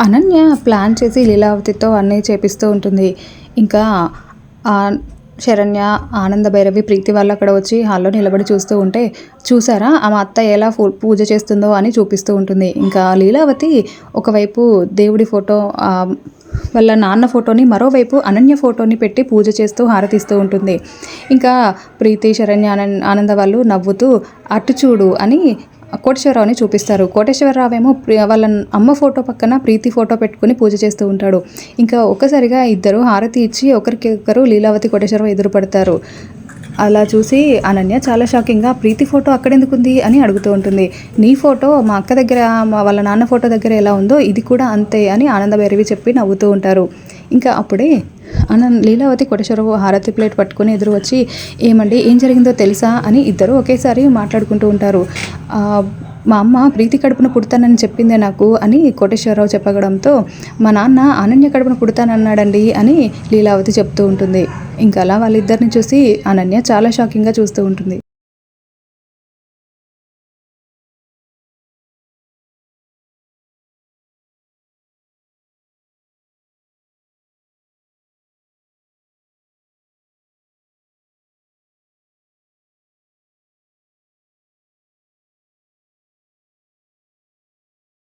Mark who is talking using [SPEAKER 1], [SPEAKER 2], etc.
[SPEAKER 1] Ananya plan చేసి లీలావతితో అన్నీ చేపిస్తూ ఉంటుంది. ఇంకా శరణ్య, ఆనంద భైరవి, ప్రీతి వాళ్ళు అక్కడ వచ్చి హాల్లో నిలబడి చూస్తూ ఉంటే, చూసారా మా అత్త ఎలా పూజ చేస్తుందో అని చూపిస్తూ ఉంటుంది. ఇంకా లీలావతి ఒకవైపు దేవుడి ఫోటో, వాళ్ళ నాన్న ఫోటోని, మరోవైపు అనన్య ఫోటోని పెట్టి పూజ చేస్తూ హారతిస్తూ ఉంటుంది. ఇంకా ప్రీతి, శరణ్య, ఆనంద వాళ్ళు నవ్వుతూ అటు చూడు అని కోటేశ్వరరావుని చూపిస్తారు. కోటేశ్వరరావు ఏమో వాళ్ళ అమ్మ ఫోటో పక్కన ప్రీతి ఫోటో పెట్టుకుని పూజ చేస్తూ ఉంటాడు. ఇంకా ఒక్కసారిగా ఇద్దరు హారతి ఇచ్చి ఒకరికొకరు లీలావతి, కోటేశ్వరరావు ఎదురు పడతారు. అలా చూసి అనన్య చాలా షాకింగ్గా, ప్రీతి ఫోటో అక్కడెందుకుంది అని అడుగుతూ ఉంటుంది. నీ ఫోటో మా అక్క దగ్గర, వాళ్ళ నాన్న ఫోటో దగ్గర ఎలా ఉందో ఇది కూడా అంతే అని ఆనంద భైరవి చెప్పి నవ్వుతూ ఉంటారు. ఇంకా అప్పుడే లీలావతి, కోటేశ్వరరావు హారతి ప్లేట్ పట్టుకొని ఎదురు వచ్చి, ఏమండి ఏం జరిగిందో తెలుసా అని ఇద్దరు ఒకేసారి మాట్లాడుకుంటూ ఉంటారు. మా అమ్మ ప్రీతి కడుపున పుడతానని చెప్పిందే నాకు అని కోటేశ్వరరావు చెప్పగడంతో, మా నాన్న అనన్య కడుపున పుడతానన్నాడండి అని లీలావతి చెప్తూ ఉంటుంది. ఇంకా అలా వాళ్ళిద్దరిని చూసి అనన్య చాలా షాకింగ్గా చూస్తూ ఉంటుంది.